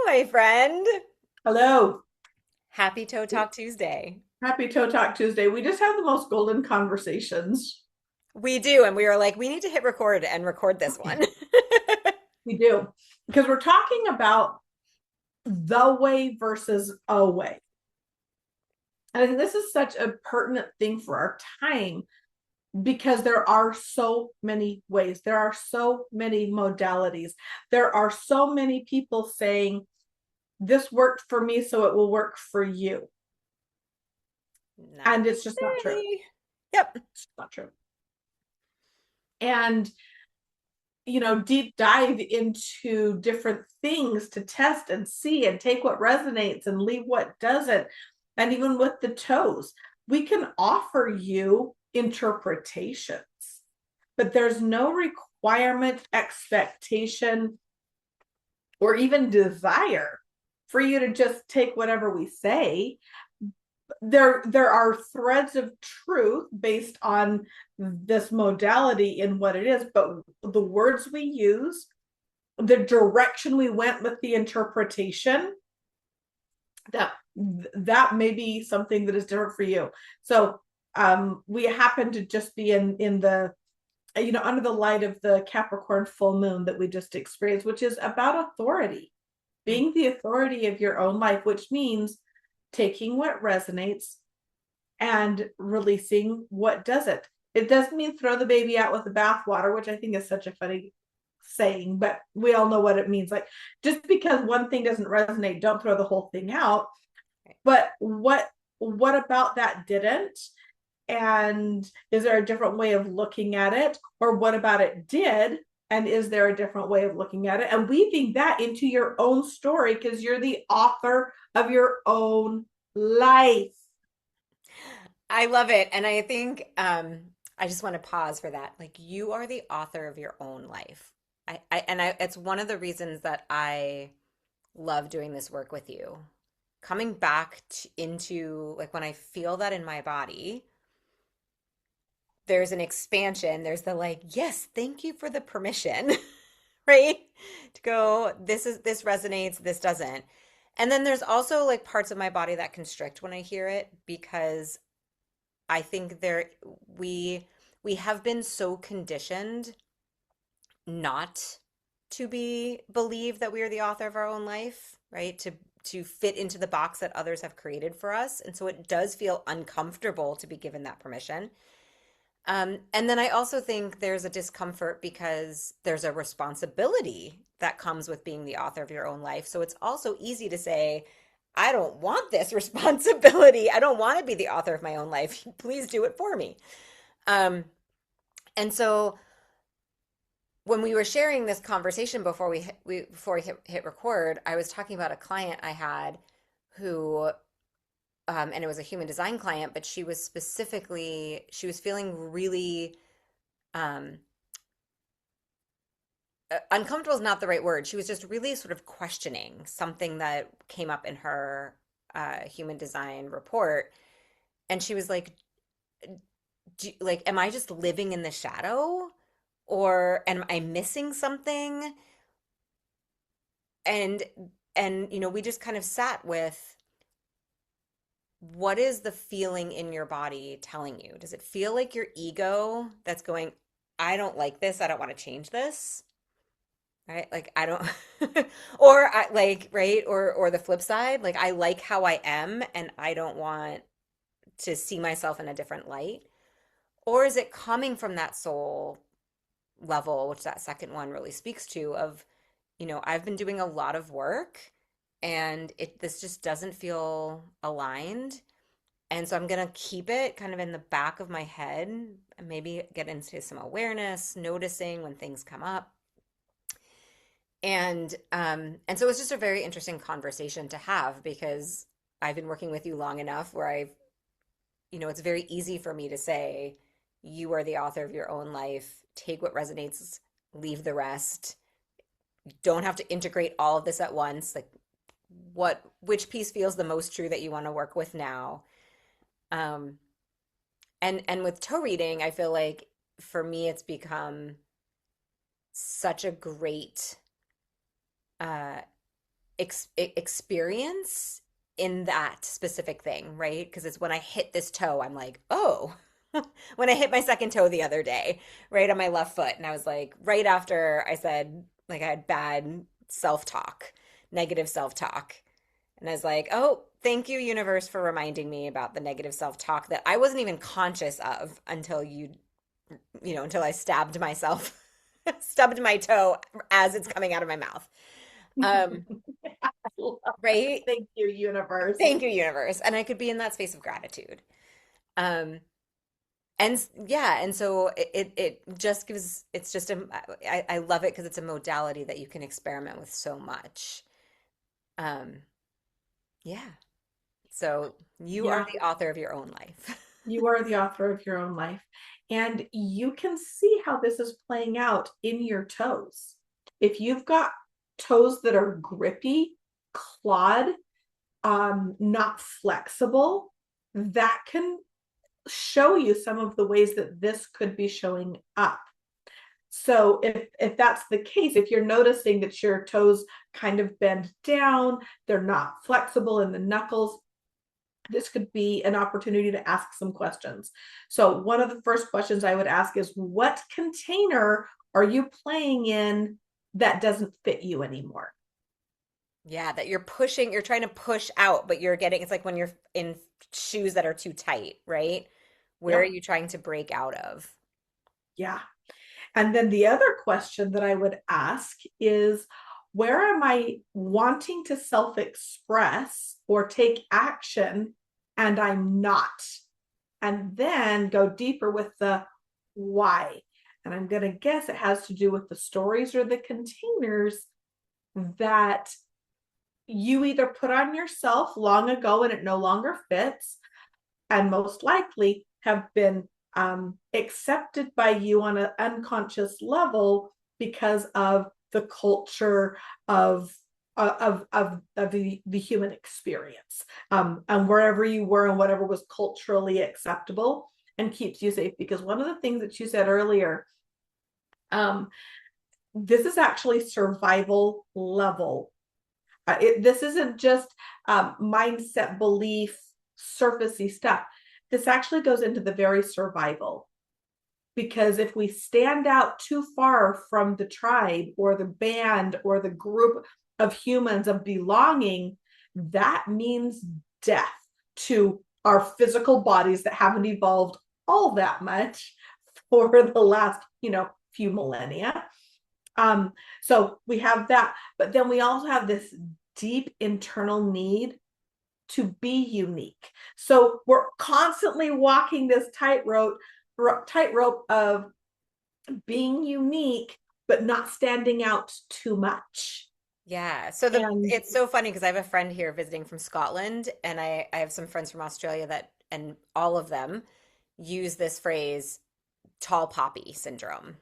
my friend. Hello. Happy Toe Talk Tuesday. Happy Toe Talk Tuesday. We just have the most golden conversations. We do, and we were like, we need to hit record and record this one. We do. Because we're talking about the way versus a way. And I think this is such a pertinent thing for our time because there are so many ways. There are so many modalities. There are so many people saying, this worked for me, so it will work for you. Not And it's just not true. necessarily. Yep. It's not true. And deep dive into different things to test and see and take what resonates and leave what doesn't. And even with the toes, we can offer you interpretations, but there's no requirement, expectation, or even desire for you to just take whatever we say. There are threads of truth based on this modality in what it is, but the words we use, the direction we went with the interpretation, that may be something that is different for you. So we happen to just be in the under the light of the Capricorn full moon that we just experienced, which is about authority, being the authority of your own life, which means taking what resonates and releasing what doesn't. It doesn't mean throw the baby out with the bathwater, which I think is such a funny saying, but we all know what it means. Like, just because one thing doesn't resonate, don't throw the whole thing out. But what about that didn't? And is there a different way of looking at it? Or what about it did? And is there a different way of looking at it? And weaving that into your own story, because you're the author of your own life. I love it. And I think I just want to pause for that. Like, you are the author of your own life. It's one of the reasons that I love doing this work with you. Coming back into, like, when I feel that in my body, there's an expansion. There's the, like, yes, thank you for the permission, right? To go, this resonates, this doesn't. And then there's also like parts of my body that constrict when I hear it because I think we we have been so conditioned not to be believe that we are the author of our own life, right? To fit into the box that others have created for us. And so it does feel uncomfortable to be given that permission. And then I also think there's a discomfort because there's a responsibility that comes with being the author of your own life. So it's also easy to say, I don't want this responsibility. I don't want to be the author of my own life. Please do it for me. Um, and so when we were sharing this conversation before we hit record, I was talking about a client I had who and it was a human design client, but she was feeling really um, uncomfortable is not the right word. She was just really sort of questioning something that came up in her human design report. And she was like, am I just living in the shadow? Or am I missing something? And we just kind of sat with what is the feeling in your body telling you? Does it feel like your ego that's going, I don't like this, I don't want to change this? Right? Like I don't or I like, right? Or the flip side, like I like how I am and I don't want to see myself in a different light. Or is it coming from that soul level, which that second one really speaks to of, I've been doing a lot of work and this just doesn't feel aligned. And so I'm going to keep it kind of in the back of my head and maybe get into some awareness, noticing when things come up. And so it's just a very interesting conversation to have because I've been working with you long enough where it's very easy for me to say, you are the author of your own life. Take what resonates, leave the rest. You don't have to integrate all of this at once. Like which piece feels the most true that you want to work with now. Um, and with toe reading, I feel like for me it's become such a great uh experience in that specific thing, right? Because it's when I hit this toe, I'm like, oh, when I hit my second toe the other day, right on my left foot. And I was like, right after I said, like, I had bad self-talk, negative self-talk. And I was like, oh, thank you, universe, for reminding me about the negative self-talk that I wasn't even conscious of until until I stabbed myself, stubbed my toe as it's coming out of my mouth. Um, right? Thank you, universe. Thank you, universe. And I could be in that space of gratitude. Um, and yeah, and so it just gives, it's just I love it because it's a modality that you can experiment with so much. Um, yeah. So you are Yeah, the author of your own life. you are the author of your own life. And you can see how this is playing out in your toes. If you've got toes that are grippy, clawed, not flexible, that can show you some of the ways that this could be showing up. So if that's the case, if you're noticing that your toes kind of bend down, they're not flexible in the knuckles, this could be an opportunity to ask some questions. So one of the first questions I would ask is, what container are you playing in that doesn't fit you anymore? Yeah, that you're trying to push out, but you're getting, it's like when you're in shoes that are too tight, right? Where are Yep. you trying to break out of? Yeah. And then the other question that I would ask is, where am I wanting to self express or take action and I'm not? And then go deeper with the why. And I'm going to guess it has to do with the stories or the containers that you either put on yourself long ago and it no longer fits, and most likely have been accepted by you on an unconscious level because of the culture of the human experience, and wherever you were and whatever was culturally acceptable and keeps you safe. Because one of the things that you said earlier, um, this is actually survival level. This isn't just mindset, belief, surfacey stuff. This actually goes into the very survival. Because if we stand out too far from the tribe or the band or the group of humans of belonging, that means death to our physical bodies that haven't evolved all that much for the last, few millennia. So we have that, but then we also have this deep internal need to be unique. So we're constantly walking this tightrope of being unique, but not standing out too much. Yeah. So And it's so funny because I have a friend here visiting from Scotland, and I have some friends from Australia and all of them use this phrase, tall poppy syndrome.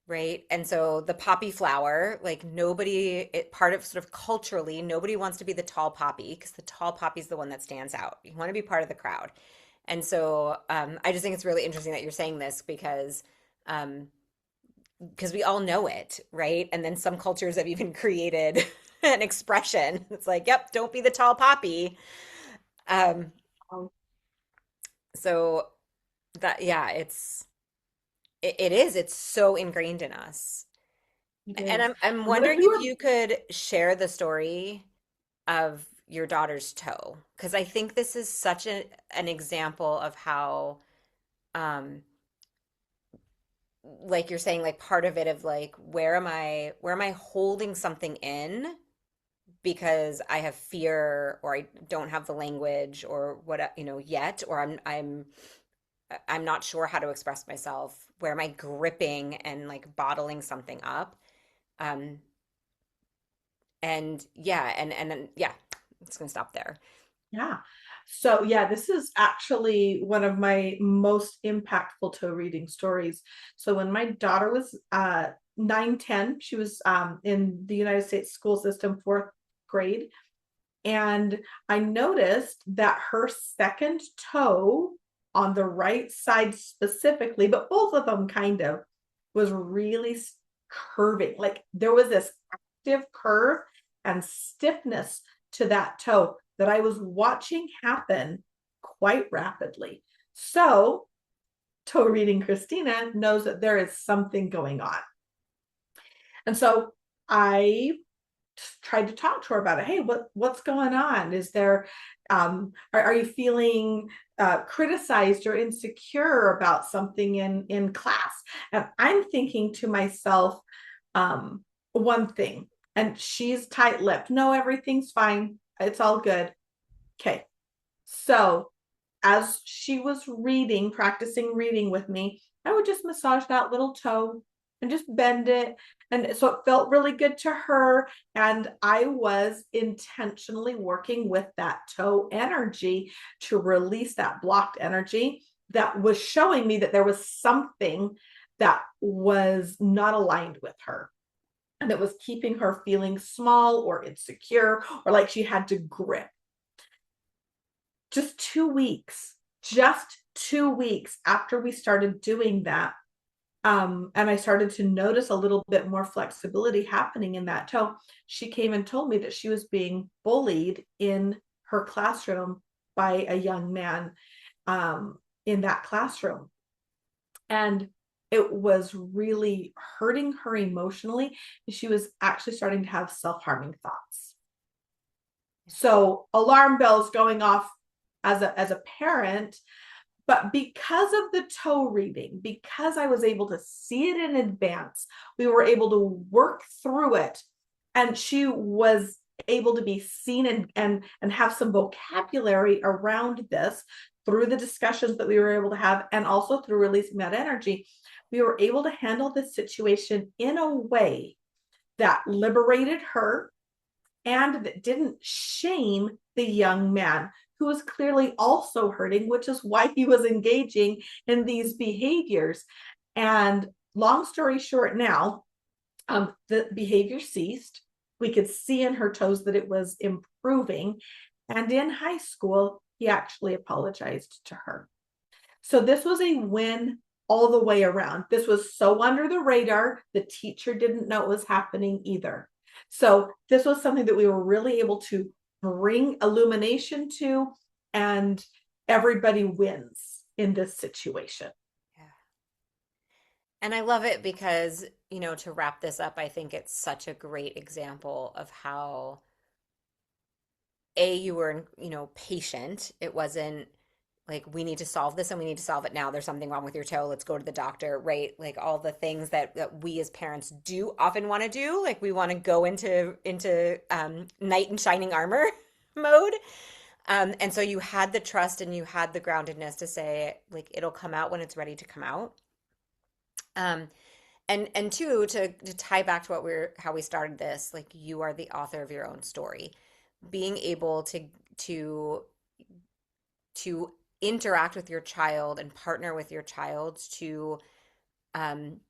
Right. And so the poppy flower, like part of sort of culturally, nobody wants to be the tall poppy because the tall poppy is the one that stands out. You want to be part of the crowd. And so I just think it's really interesting that you're saying this um, because we all know it, right? And then some cultures have even created an expression. It's like, yep, don't be the tall poppy. Um, so yeah, it's so ingrained in us. it And is. I'm And what if wondering you if were you could share the story of your daughter's toe, because I think this is such an example of how, um, like you're saying, like part of it of like, where am I holding something in because I have fear or I don't have the language or what, yet, or I'm not sure how to express myself. Where am I gripping and like bottling something up? Um, and yeah, and yeah, it's gonna stop there. Yeah. So yeah, this is actually one of my most impactful toe reading stories. So when my daughter was 9, 10, she was in the United States school system, fourth grade. And I noticed that her second toe on the right side specifically, but both of them kind of, was really curving. Like there was this active curve, and stiffness to that toe that I was watching happen quite rapidly. So, toe reading Christina knows that there is something going on. And so I tried to talk to her about it. Hey, what's going on? Is there are you feeling criticized or insecure about something in class? And I'm thinking to myself, one thing, and she's tight-lipped. No, everything's fine. It's all good. Okay. So as she was reading, practicing reading with me, I would just massage that little toe and just bend it. And so it felt really good to her. And I was intentionally working with that toe energy to release that blocked energy that was showing me that there was something that was not aligned with her and that was keeping her feeling small or insecure or like she had to grip. Just 2 weeks, just 2 weeks after we started doing that, and I started to notice a little bit more flexibility happening in that toe, she came and told me that she was being bullied in her classroom by a young man in that classroom. And it was really hurting her emotionally. She was actually starting to have self-harming thoughts. So alarm bells going off as a parent, but because of the toe reading, because I was able to see it in advance, we were able to work through it. And she was able to be seen and have some vocabulary around this through the discussions that we were able to have, and also through releasing that energy. We were able to handle this situation in a way that liberated her and that didn't shame the young man who was clearly also hurting, which is why he was engaging in these behaviors. And long story short, now the behavior ceased. We could see in her toes that it was improving. And in high school, he actually apologized to her. So this was a win all the way around. This was so under the radar. The teacher didn't know it was happening either. So this was something that we were really able to bring illumination to, and everybody wins in this situation. Yeah. And I love it because, to wrap this up, I think it's such a great example of how you were, patient. It wasn't like, we need to solve this and we need to solve it now. There's something wrong with your toe. Let's go to the doctor, right? Like all the things that we as parents do often want to do. Like we want to go into knight in shining armor mode. And so you had the trust and you had the groundedness to say, like, it'll come out when it's ready to come out. Um, and two, to tie back to how we started this, like you are the author of your own story. Being able to to interact with your child and partner with your child to um,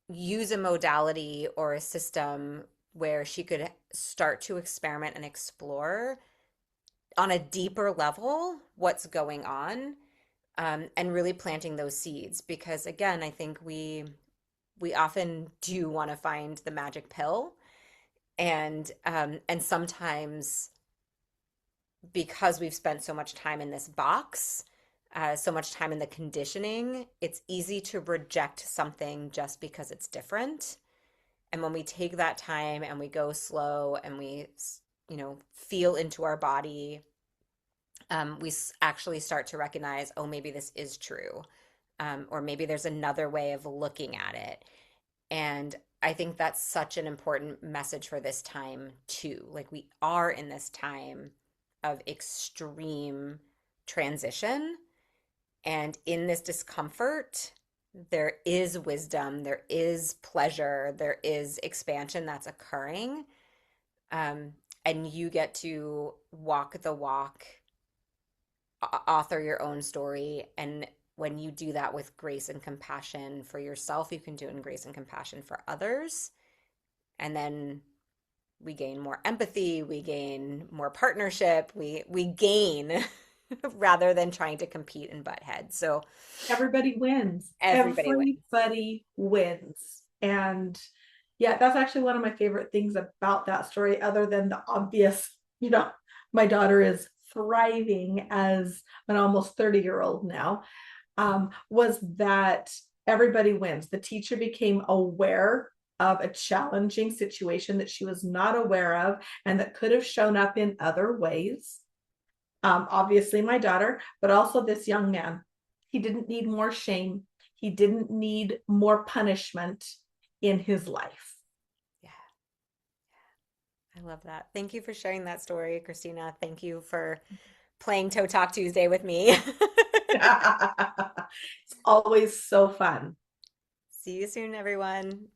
use a modality or a system where she could start to experiment and explore on a deeper level what's going on, and really planting those seeds. Because again, I think we often do want to find the magic pill, and sometimes because we've spent so much time in this box, so much time in the conditioning, it's easy to reject something just because it's different. And when we take that time and we go slow and we, feel into our body, we actually start to recognize, oh, maybe this is true. Or maybe there's another way of looking at it. And I think that's such an important message for this time, too. Like, we are in this time of extreme transition. And in this discomfort, there is wisdom, there is pleasure, there is expansion that's occurring. And you get to walk the walk, author your own story. And when you do that with grace and compassion for yourself, you can do it in grace and compassion for others. And then we gain more empathy, we gain more partnership, we gain rather than trying to compete and butt heads. So Everybody wins. everybody wins. Everybody wins. And Yeah, that's actually one of my favorite things about that story, other than the obvious, you know, my daughter is thriving as an almost 30-year-old now, was that everybody wins. The teacher became aware of a challenging situation that she was not aware of and that could have shown up in other ways. Obviously, my daughter, but also this young man. He didn't need more shame, he didn't need more punishment in his life. Yeah, I love that. Thank you for sharing that story, Christina. Thank you for playing Toe Talk Tuesday with me. It's always so fun. See you soon, everyone.